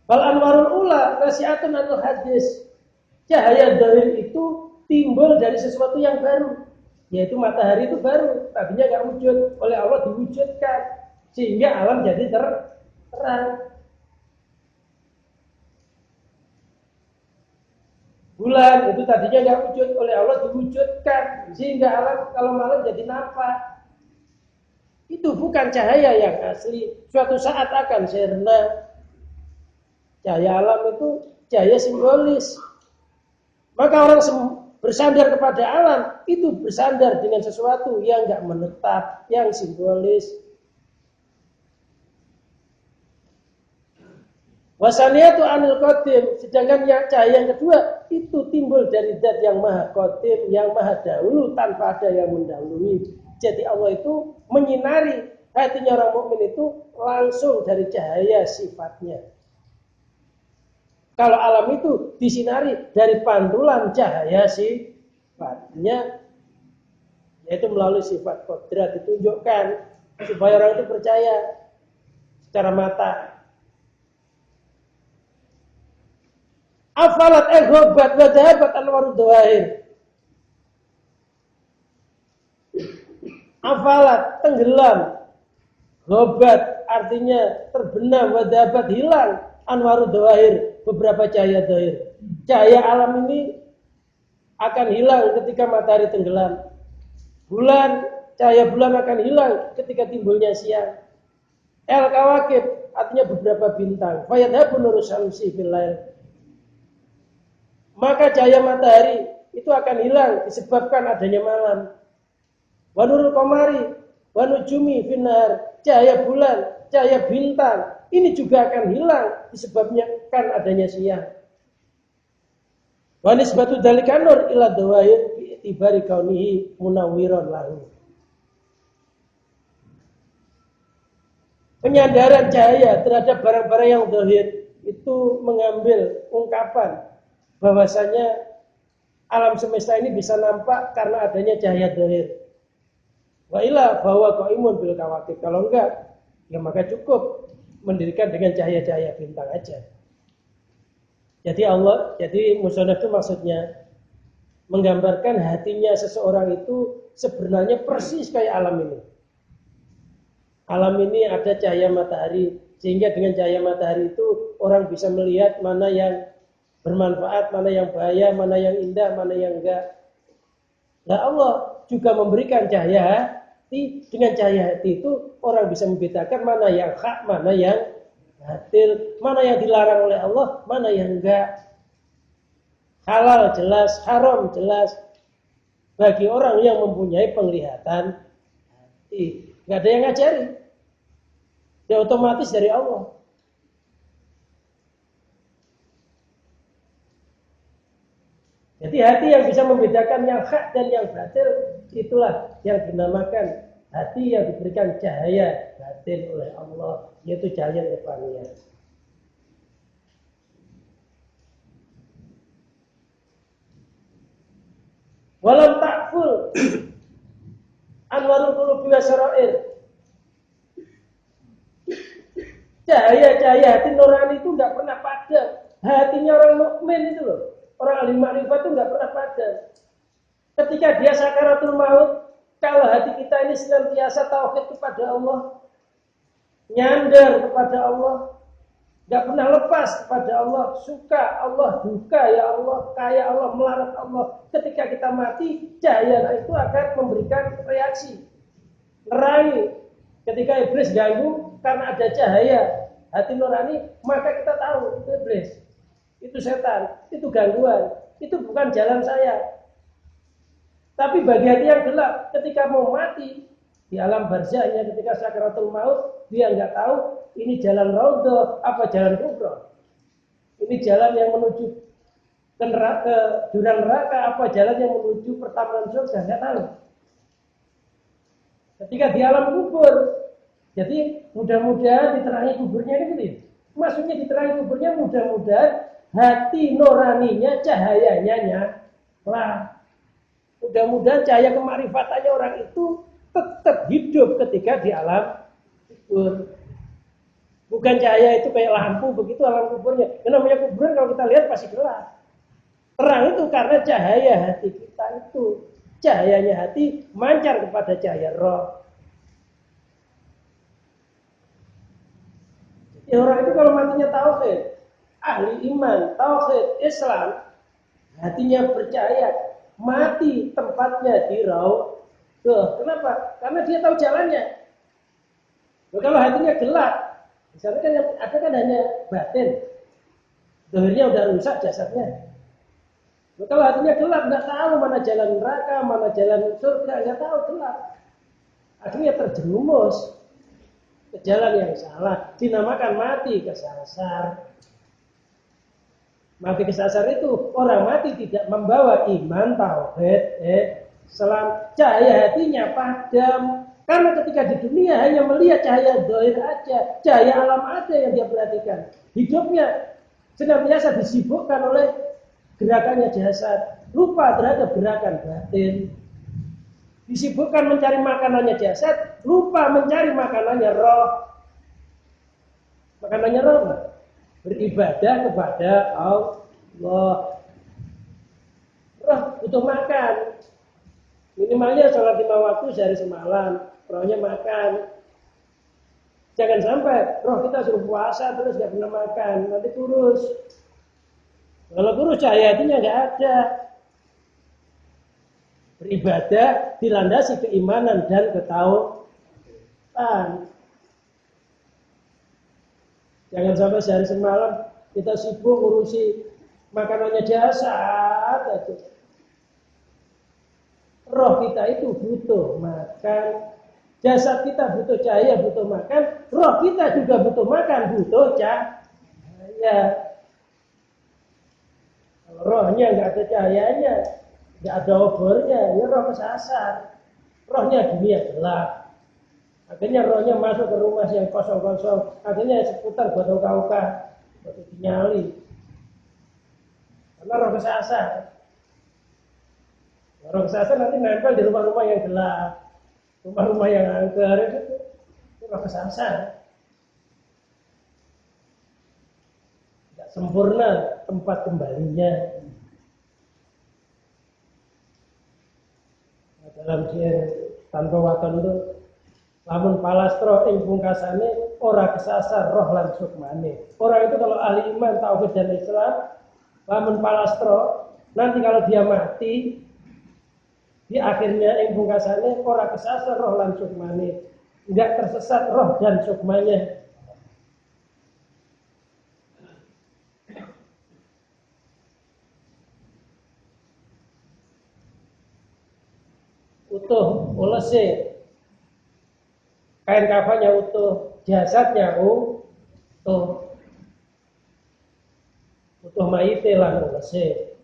Bal anwarul ula nasihatun anil hadis. Cahaya dhahir itu timbul dari sesuatu yang baru, yaitu matahari itu baru, tadinya nggak wujud, oleh Allah diwujudkan sehingga alam jadi terang. Bulan itu tadinya nggak wujud, oleh Allah diwujudkan sehingga alam kalau malam jadi nampak. Itu bukan cahaya yang asli. Suatu saat akan sirna. Cahaya alam itu cahaya simbolis. Maka orang bersandar kepada alam itu bersandar dengan sesuatu yang enggak menetap, yang simbolis. Wasaniyatu anil qadim, sedangkan yang cahaya yang kedua itu timbul dari zat yang maha qadim, yang maha dahulu tanpa ada yang mendahului. Jadi Allah itu menyinari hatinya orang mukmin itu langsung dari cahaya sifatnya. Kalau alam itu disinari dari pantulan cahaya sifatnya, yaitu melalui sifat kodrat ditunjukkan supaya orang itu percaya secara mata. Afalat ghobat wa dhahabat anwarud dhawahir. Afalat tenggelam, ghobat artinya terbenam, wa dhahabat hilang, anwarud dhawahir beberapa cahaya dhahir. Cahaya alam ini akan hilang ketika matahari tenggelam. Cahaya bulan akan hilang ketika timbulnya siang. El-kawakib artinya beberapa bintang. Fayadhabu nuru syamsi fil lail. Maka cahaya matahari itu akan hilang disebabkan adanya malam. Wa nurul qamari wa nujumi fin nahar. Cahaya bulan, cahaya bintang ini juga akan hilang disebabkan adanya siang. Wa nisbatu dzalika nur ila dhawahir bi itibari kaunihi munawwiran lahu. Penyadaran cahaya terhadap barang-barang yang zahir itu mengambil ungkapan bahwasanya alam semesta ini bisa nampak karena adanya cahaya zahir. Wa ila bahwa qaimun bil kawakib. Kalau enggak, ya maka cukup mendirikan dengan cahaya-cahaya bintang aja. Jadi musonaf itu maksudnya menggambarkan hatinya seseorang itu sebenarnya persis kayak alam ini. Alam ini ada cahaya matahari, sehingga dengan cahaya matahari itu orang bisa melihat mana yang bermanfaat, mana yang bahaya, mana yang indah, mana yang enggak. Nah Allah juga memberikan cahaya hati. Dengan cahaya hati itu orang bisa membedakan mana yang hak, mana yang batil, mana yang dilarang oleh Allah, mana yang enggak. Halal jelas, haram jelas. Bagi orang yang mempunyai penglihatan hati, enggak ada yang ngajari. Dia otomatis dari Allah. Jadi hati yang bisa membedakan yang hak dan yang batil, itulah yang dinamakan hati yang diberikan cahaya batin oleh Allah, yaitu cahaya nuraniya. Walam takful anwarul qulubi wasarair. Cahaya-cahaya hati nurani itu enggak pernah padam. Hatinya orang mukmin itu loh, orang ahli makrifat itu enggak pernah padam. Ketika dia sakaratul maut, kalau hati kita ini senantiasa tauhid kepada Allah, nyandar kepada Allah, enggak pernah lepas kepada Allah, suka Allah, duka ya Allah, kaya Allah, melarat Allah. Ketika kita mati, cahaya itu akan memberikan reaksi, nerangi. Ketika iblis ganggu karena ada cahaya hati nurani, maka kita tahu itu iblis, itu setan, itu gangguan, itu bukan jalan saya. Tapi bagi hati yang gelap, ketika mau mati di alam barzahnya, ketika sakaratul maut, dia nggak tahu ini jalan raudhah apa jalan kubra. Ini jalan yang menuju ke neraka, jurang neraka, apa jalan yang menuju pertamanan surga, nggak tahu. Ketika di alam kubur, jadi mudah-mudahan diterangi kuburnya ini gitu ya. Maksudnya diterangi kuburnya mudah-mudahan hati nuraninya, cahayanya nyala. Mudah-mudahan cahaya kemakrifatannya orang itu tetap hidup ketika di alam kubur. Bukan cahaya itu kayak lampu begitu alam kuburnya. Yang namanya kuburan kalau kita lihat pasti gelap. Terang itu karena cahaya hati kita itu. Cahayanya hati mancar kepada cahaya roh. Jadi orang itu kalau matinya tauhid, ahli iman, tauhid, Islam, hatinya percaya, mati tempatnya di raudhah. Kenapa? Karena dia tahu jalannya. Nah, kalau hatinya gelap, misalnya kan yang ada kan hanya batin, zahirnya udah rusak jasadnya. Nah, kalau hatinya gelap, nggak tahu mana jalan neraka, mana jalan surga, nggak tahu, gelap. Akhirnya terjerumus ke jalan yang salah, dinamakan mati kesasar. Mati kesasar itu orang mati tidak membawa iman, tauhid, Islam, cahaya hatinya padam. Karena ketika di dunia hanya melihat cahaya zahir aja, cahaya alam aja yang dia perhatikan. Hidupnya senantiasa disibukkan oleh gerakannya jasad, lupa terhadap gerakan batin. Disibukkan mencari makanannya jasad, lupa mencari makanannya roh. Makanannya roh apa? Beribadah kepada Allah. Roh butuh makan. Minimalnya sholat 5 waktu sehari semalam. Rohnya makan. Jangan sampai roh kita suruh puasa terus gak pernah makan, nanti kurus. Kalau kurus cahaya hatinya gak ada. Beribadah dilandasi keimanan dan ketauhidan. Jangan sampai sehari semalam kita sibuk ngurusi makanannya jasad aja. Roh kita itu butuh makan, jasad kita butuh cahaya, butuh makan, roh kita juga butuh makan, butuh cahaya. Kalau rohnya nggak ada cahayanya, nggak ada obornya, ya roh kesasar. Rohnya dunia gelap. Akhirnya rohnya masuk ke rumah yang kosong-kosong. Akhirnya seputar buat uka-uka, buat dinyali. Karena roh kesasar. Orang kesasar nanti nempel di rumah-rumah yang gelap, rumah-rumah yang angker, itu roh kesasar. Tidak sempurna tempat kembalinya. Nah, dalam syair tanpa waton itu, lamun palastro ing pungkasane ora kesasar roh lan sukmane. Orang itu kalau ahli iman, tauhid dan Islam, lamun palastro, nanti kalau dia mati, di akhirnya ing pungkasane ora kesasar roh lan sukmane. Enggak tersesat roh dan sukmanya. Utuh, ulese, kain kafannya utuh, jasadnya utuh, utuh mayite lan ulese.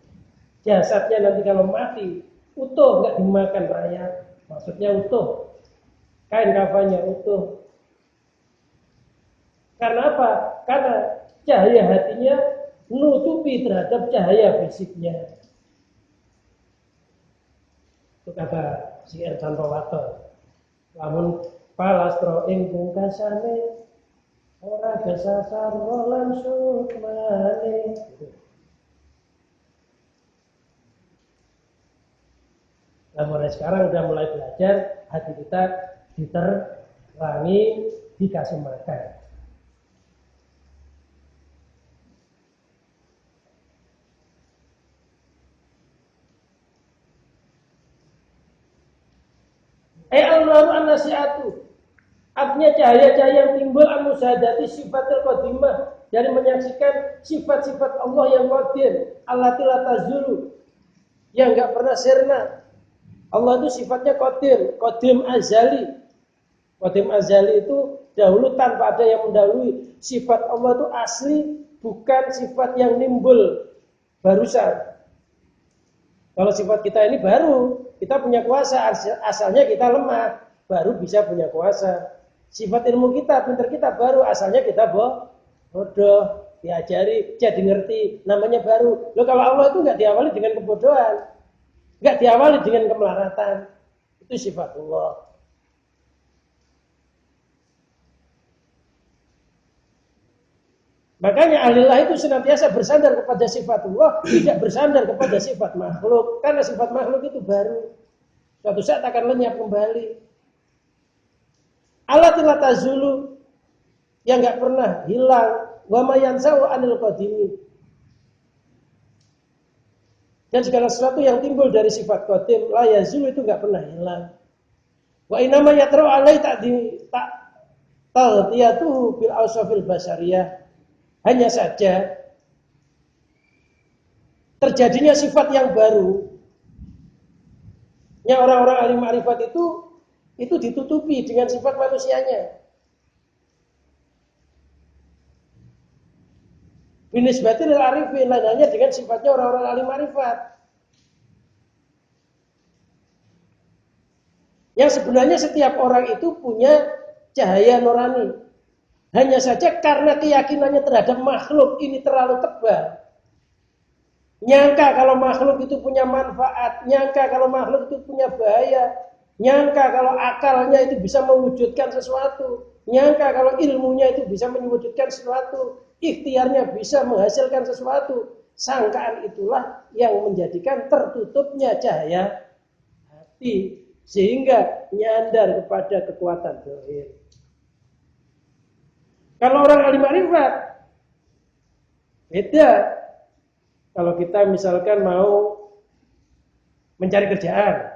Jasadnya nanti kalau mati utuh, nggak dimakan rakyat, maksudnya utuh. Kain kafannya utuh. Karena apa? Karena cahaya hatinya nutupi terhadap cahaya fisiknya. Itu kata syair tanpa waton. Lamun palastro ing pungkasane ora kesasar roh lan sukmane. Nah, mulai sekarang udah mulai belajar, hati kita diterangi, dikasih makan. Al-naru an-nasi'atu. Artinya cahaya-cahaya yang timbul an-musyahadati sifatil qadimah, dari menyaksikan sifat-sifat Allah yang qadim, allati la tazulu, yang enggak pernah sirna. Allah itu sifatnya qadim azali. Qadim azali itu dahulu tanpa ada yang mendahului. Sifat Allah itu asli, bukan sifat yang nimbul barusan. Kalau sifat kita ini baru, kita punya kuasa, asalnya kita lemah, baru bisa punya kuasa. Sifat ilmu kita, pintar kita baru, asalnya kita bodoh, diajari, jadi ngerti, namanya baru. Loh, kalau Allah itu nggak diawali dengan kebodohan, nggak diawali dengan kemelaratan, itu sifat Allah. Makanya alillah itu senantiasa bersandar kepada sifat Allah, tidak bersandar kepada sifat makhluk. Karena sifat makhluk itu baru, suatu saat akan lenyap kembali. Allati la tazulu, yang nggak pernah hilang. Wa ma yansau anil qadimi. Dan segala sesuatu yang timbul dari sifat qadim, la yazulu, itu nggak pernah hilang. Wa inama yatrau alai tadhiyatuhu bil awsafil basariyah. Hanya saja terjadinya sifat yang baru. Yang orang-orang ahli ma'rifat itu ditutupi dengan sifat manusianya. Binisbatil arifin, lainnya dengan sifatnya orang-orang ahli ma'rifat. Yang sebenarnya setiap orang itu punya cahaya nurani. Hanya saja karena keyakinannya terhadap makhluk ini terlalu tebal. Nyangka kalau makhluk itu punya manfaat, nyangka kalau makhluk itu punya bahaya, nyangka kalau akalnya itu bisa mewujudkan sesuatu, nyangka kalau ilmunya itu bisa mewujudkan sesuatu, ikhtiarnya bisa menghasilkan sesuatu. Sangkaan itulah yang menjadikan tertutupnya cahaya hati, sehingga nyandar kepada kekuatan zahir. Kalau orang ahli ma'rifat beda. Kalau kita misalkan mau mencari kerjaan,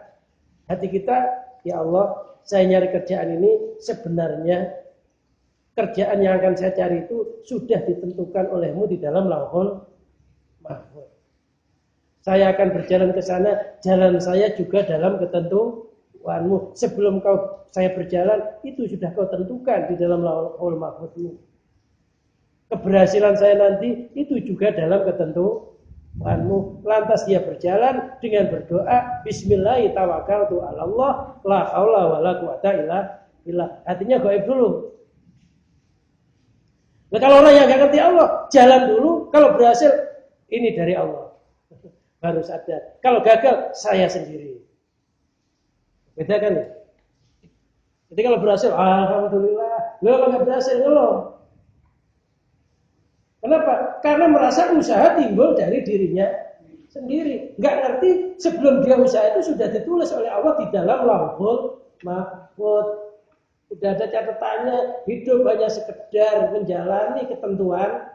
hati kita, ya Allah, saya nyari kerjaan ini sebenarnya kerjaan yang akan saya cari itu sudah ditentukan olehmu di dalam lauhul mahfuz. Saya akan berjalan ke sana, jalan saya juga dalam ketentuanmu. Sebelum saya berjalan, itu sudah kau tentukan di dalam lauhul mahfuzmu. Keberhasilan saya nanti itu juga dalam ketentuanmu. Lantas dia berjalan dengan berdoa, Bismillah tawakkaltu 'ala Allah, la haula wala quwata illa billah. Artinya gaib dulu. Nah, kalau orang yang nggak ngerti Allah, jalan dulu. Kalau berhasil, ini dari Allah. baru sadar. Kalau gagal, saya sendiri. Beda kan ya? Jadi kalau berhasil, alhamdulillah. Kalau nggak berhasil, ngeluh. Kenapa? Karena merasa usaha timbul dari dirinya sendiri. Nggak ngerti sebelum dia usaha itu sudah ditulis oleh Allah di dalam Lauhul Mahfuz. Sudah ada catatannya, hidup hanya sekedar menjalani ketentuan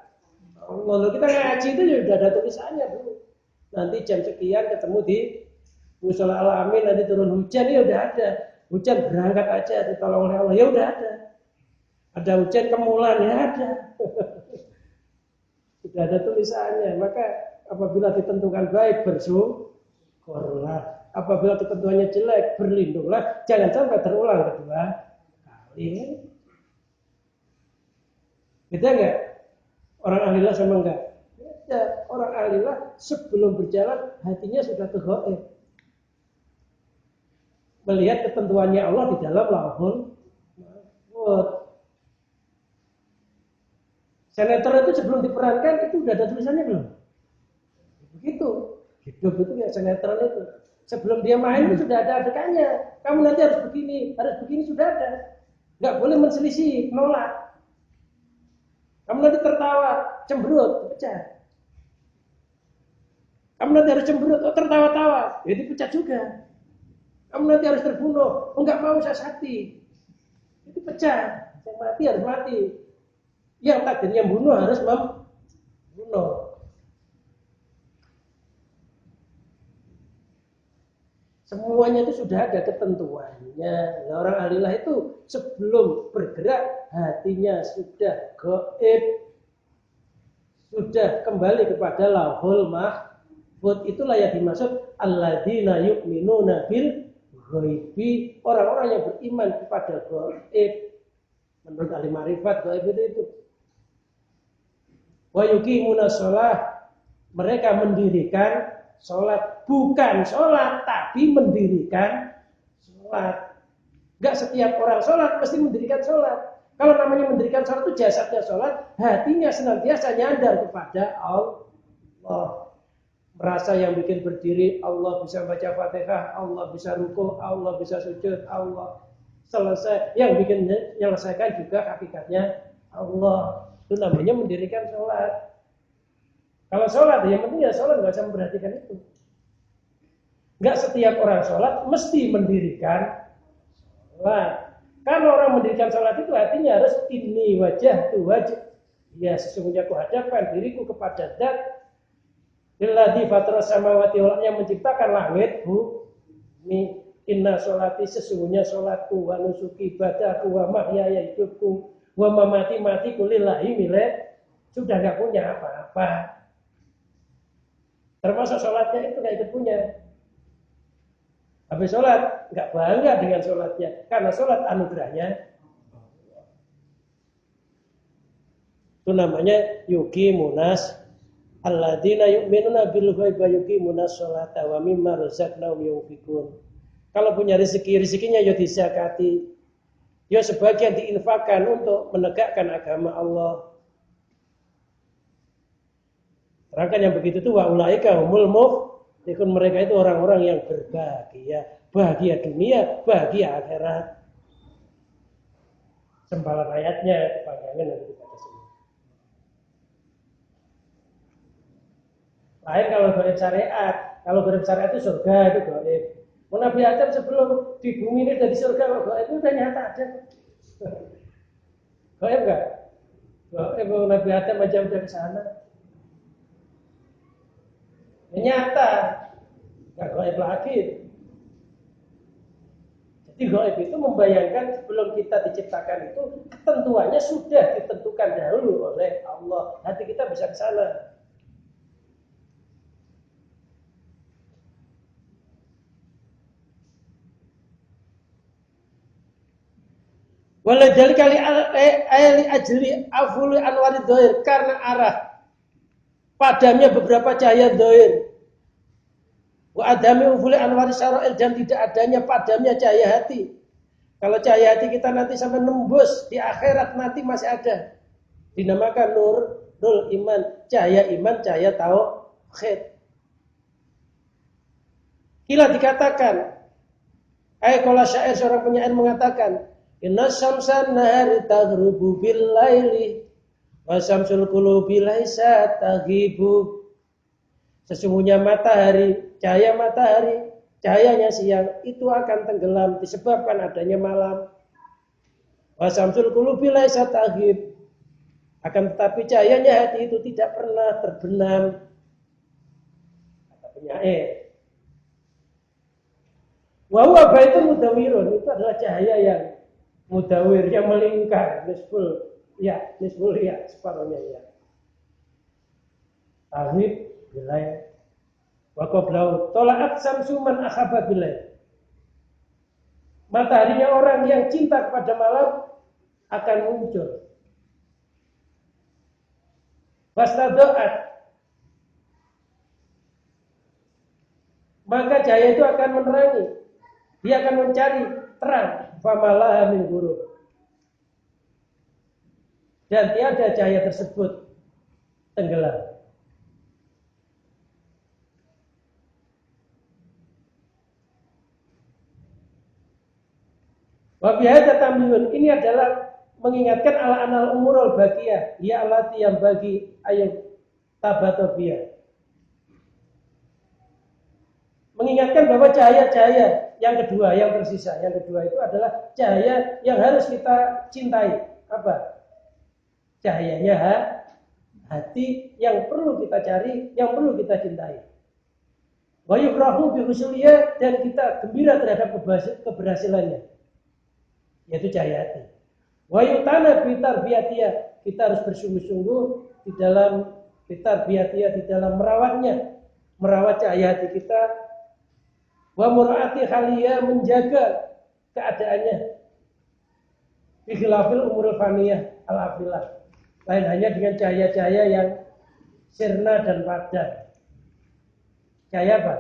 Allah. Kita ngaji itu sudah ada tulisannya dulu. Nanti jam sekian ketemu di Musola Al-Amin, nanti turun hujan, ya udah ada. Hujan berangkat aja, ditolong oleh Allah, ya udah ada. Ada hujan kemulan, ya ada. Sudah ada tulisannya. Maka apabila ditentukan baik, bersyukurlah. Apabila ketentuannya jelek, berlindunglah. Jangan sampai terulang kedua kali. Beda nggak? Orang ahlilah sama enggak? Beda. Orang ahlilah sebelum berjalan hatinya sudah tergoib. Melihat ketentuannya Allah di dalam Lauhul Mahfuz. Sinetron itu sebelum diperankan itu udah ada tulisannya belum? Begitu. Hidup itu ya sinetron itu. Sebelum dia main itu sudah ada adegannya. Kamu nanti harus begini sudah ada. Nggak boleh menselisih, nolak. Kamu nanti tertawa, cemberut, pecah. Kamu nanti harus cemberut, tertawa-tawa, jadi pecah juga. Kamu nanti harus terbunuh, enggak mau saya sakti, itu pecah. Yang mati harus mati. Yang takdirnya bunuh harus membunuh. Semuanya itu sudah ada ketentuannya. Nah, orang ahlilah itu sebelum bergerak hatinya sudah gaib, sudah kembali kepada Lauhul Mahfuz. Itulah yang dimaksud alladzina yu'minuna bil ghaibi, orang-orang yang beriman kepada gaib. Menurut ahli marifat gaib itu. Wa yuqimuna shalah, mereka mendirikan sholat, bukan sholat tapi mendirikan sholat. Gak setiap orang sholat mesti mendirikan sholat. Kalau namanya mendirikan sholat itu jasadnya sholat, hatinya senantiasa nyandar kepada Allah. Merasa yang bikin berdiri Allah bisa baca Fatihah, Allah bisa ruku, Allah bisa sujud, Allah selesai. Yang bikin menyelesaikan juga hakikatnya Allah. Itu namanya mendirikan sholat. Kalau sholat, yang penting ya sholat, nggak usah memperhatikan itu. Nggak setiap orang sholat mesti mendirikan sholat. Kalau orang mendirikan sholat itu artinya harus ini wajah tu wajah. Ya sesungguhnya aku hadapkan diriku kepada zat Alladzi fatara samawati wal ardi, yang menciptakan langit bumi. Inna sholati, sesungguhnya sholatku, wa nusuki, ibadahku, wa mahyaya, hidupku, wa mamati, matiku lillahi milik. Sudah nggak punya apa-apa. Termasuk sholatnya itu nggak ikut punya. Habis sholat nggak bangga dengan sholatnya, karena sholat anugerahnya. Itu namanya yuqimunas alladzina yu'minuna bil ghaibi wa yuqimunas sholata wa mimma razaqnahum yunfiqun. Kalau punya rezekinya ya dizakati. Ya sebagian diinfakkan untuk menegakkan agama Allah. Terangkan yang begitu itu wa ulaika humul muflihun, mereka itu orang-orang yang berbahagia, bahagia dunia, bahagia akhirat. Sempalan ayatnya kepanjangan nanti dibaca semua. Lain kalau gaib syariat, kalau gaib syariat itu surga itu gaib. Nabi Adam sebelum di bumi ini dari surga, gaib itu udah nyata ada. Gaib enggak? Gaib Nabi Adam aja udah ke sana. Nyata, nggak gaib lagi. Jadi gaib itu membayangkan sebelum kita diciptakan itu ketentuannya sudah ditentukan dahulu oleh Allah. Hati kita bisa ke sana. Walajali kali ali ajli afuli anwari dohir, karena arah padamnya beberapa cahaya dohir. Wa adami ufuli anwari syara'il, dan tidak adanya padamnya cahaya hati. Kalau cahaya hati kita nanti sampai nembus di akhirat nanti masih ada. Dinamakan nurul iman, cahaya tauhid. Kila dikatakan, qala syair, seorang penyair mengatakan, inna syamsan nahari taghrubu bil laili wa syamsul qulubi laisa taghibu. Sesungguhnya matahari, cahayanya siang itu akan tenggelam disebabkan adanya malam. Wa syamsul qulubi laisa taghib. Akan tetapi cahayanya hati itu tidak pernah terbenam. Kata penyair. Wa huwa baitun mudawwirun, itu adalah cahaya yang mudawwir, yang melingkar, nisful ya, separuhnya ya. Taghib bilai wa qablahu tala'at samsu man akhaba bilai. Mataharinya orang yang cinta kepada malam akan muncul. Wastadoat, maka cahaya itu akan menerangi. Dia akan mencari terang, famalaha min ghurub. Dan tiada cahaya tersebut tenggelam. Wa bihadza tamyun, ini adalah mengingatkan ala anal umurul baqiyah, ya allati yang bagi ayat tabatobiyah. Mengingatkan bahwa cahaya-cahaya yang kedua, yang tersisa, yang kedua itu adalah cahaya yang harus kita cintai. Apa? Cahayanya hati yang perlu kita cari, yang perlu kita cintai. Wa yufrahu bi husuliyah, dan kita gembira terhadap keberhasilannya, yaitu cahaya hati. Wa yutana bi tarbiyatiyah, kita harus bersungguh-sungguh di dalam tarbiyatiyah, di dalam merawatnya, merawat cahaya hati kita. Wa mur'ati khaliyah, menjaga keadaannya. Bi khilafil umurul faniyah al-afilah. Lain hanya dengan cahaya-cahaya yang sirna dan padam. Cahaya apa?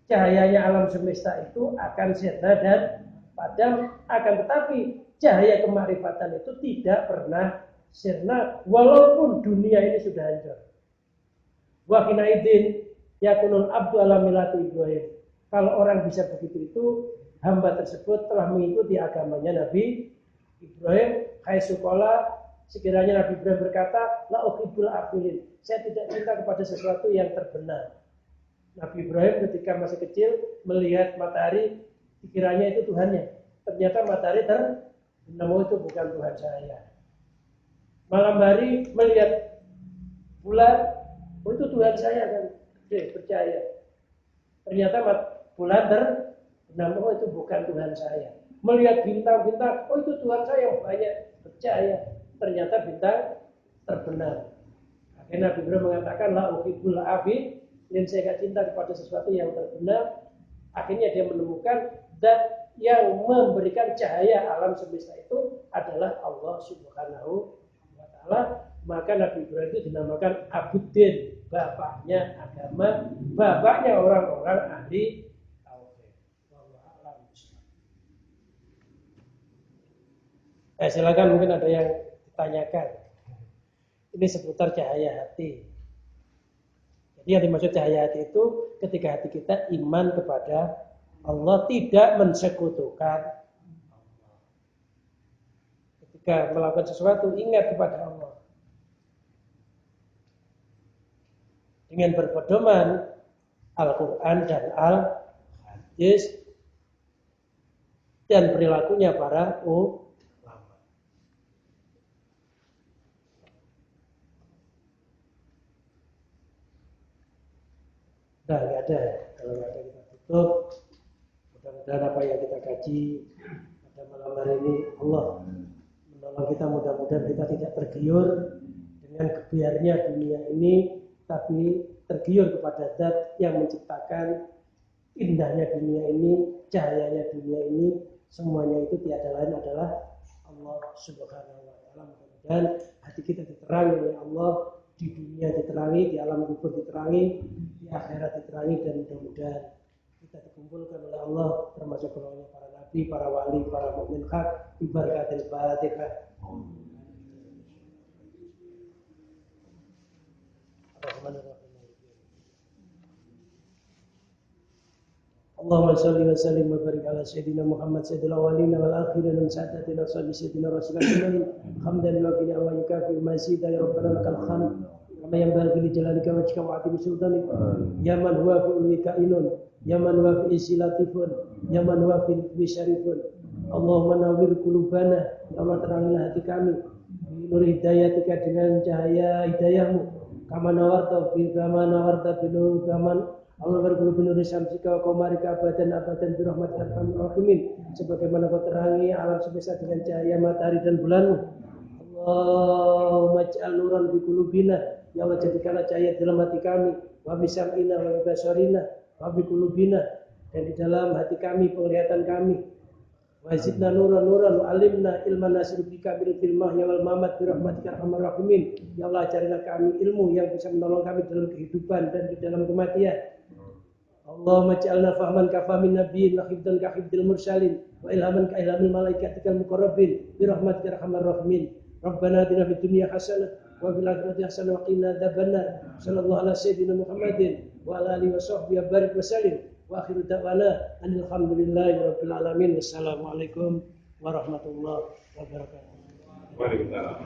Cahayanya alam semesta itu akan sirna dan padam, akan tetapi cahaya kemarifatan itu tidak pernah sirna walaupun dunia ini sudah hancur. Wa hinaidin yakunul abdu ala millati Ibrahim. Kalau orang bisa begitu itu, hamba tersebut telah mengikuti agamanya Nabi Ibrahim. Haitsu qala, sekiranya Nabi Ibrahim berkata, la uhibbul afilin, saya tidak cinta kepada sesuatu yang terbenam. Nabi Ibrahim ketika masih kecil melihat matahari, dikiranya itu Tuhannya. Ternyata matahari terbenam, itu bukan Tuhan saya. Malam hari melihat bulan, itu Tuhan saya kan, percaya. Ternyata bulan terbenam, itu bukan Tuhan saya. Melihat bintang-bintang, itu Tuhan saya, banyak, percaya. Ternyata bintang terbenam. Akhirnya Nabi Ibrahim mengatakan, la uhibbul afilin, dan saya gak cinta kepada sesuatu yang terbenam. Akhirnya dia menemukan zat yang memberikan cahaya alam semesta itu adalah Allah Subhanahu wa ta'ala. Maka Nabi Ibrahim itu dinamakan Abuddin, bapaknya agama, bapaknya orang-orang ahli tauhid. Silakan, mungkin ada yang ditanyakan. Ini seputar cahaya hati. Jadi yang dimaksud cahaya hati itu ketika hati kita iman kepada Allah, tidak mensekutukan Allah. Ketika melakukan sesuatu ingat kepada Allah. Dengan berpedoman Al-Quran dan Al-Hadis dan perilakunya para ulama. Nah, nggak ada. Kalau nggak ada kita tutup. Mudah-mudahan apa yang kita kaji pada malam hari ini Allah menolong kita. Mudah-mudahan kita tidak tergiur dengan kebiarnya dunia ini, tapi tergiur kepada zat yang menciptakan indahnya dunia ini, cahayanya dunia ini. Semuanya itu tiada lain adalah Allah Subhanahu wa ta'ala. Mudah-mudahan hati kita diterangi oleh Allah, di dunia diterangi, di alam kubur diterangi, di akhirat diterangi, dan mudah-mudahan kita dikumpulkan oleh Allah termasuk golongan para nabi, para wali, para mukmin hak, ibarakatil Fatihah. Ar-Rahmanir Rahim. Allahumma salli wa sallim wa barik ala sayyidina Muhammad sayyidil awwalin wal akhirin wa sa'adatina sayyidina rasulullah hamdan wa qina wa yukafi mazida ya rabbana lakal hamd kama yanbaghi li jalalika wajhika wa 'azimi sultanik ya man huwa fi ulika inun ya man huwa fi isilatifun ya man huwa fi syarifun Allahumma nawwir qulubana ya Allah terangilah hati kami nur hidayatika dengan cahaya hidayahmu kama nawarta bil kaman Allah berguna samsika wa qamarika abadan bi rahmatika arhamar rahimin sebagaimana kau terangi alam semesta dengan cahaya matahari dan bulanmu Allahumma ij'al nuran fi qulubina ya Allah jadikanlah cahaya dalam hati kami wa bi sam'ina wa bi basarina wa bi qulubina dan di dalam hati kami penglihatan kami wa zidna nuran wa alimna ilman nasiru bika bil filmah ya wal mamat bi rahmatika arhamar rahimin ya Allah ajarilah kami ilmu yang bisa menolong kami dalam kehidupan dan di dalam kematian Allahumma ja'alna fahman kafamin nabiyyin wa hifdzan ka hifdzil mursalin wa ilhaman ka ilhamil malaikatikal muqarrabin bi rahmatika arhamar rahimin Rabbana atina fid dunya hasanah wa fil akhirati hasanah wa qina adzabannar sallallahu ala sayyidina Muhammadin wa ala alihi wa sahbihi wa barik wa sallim wa akhiru da'wana alhamdulillahi rabbil alamin wassalamu alaikum warahmatullahi wabarakatuh. Waalaikumsalam.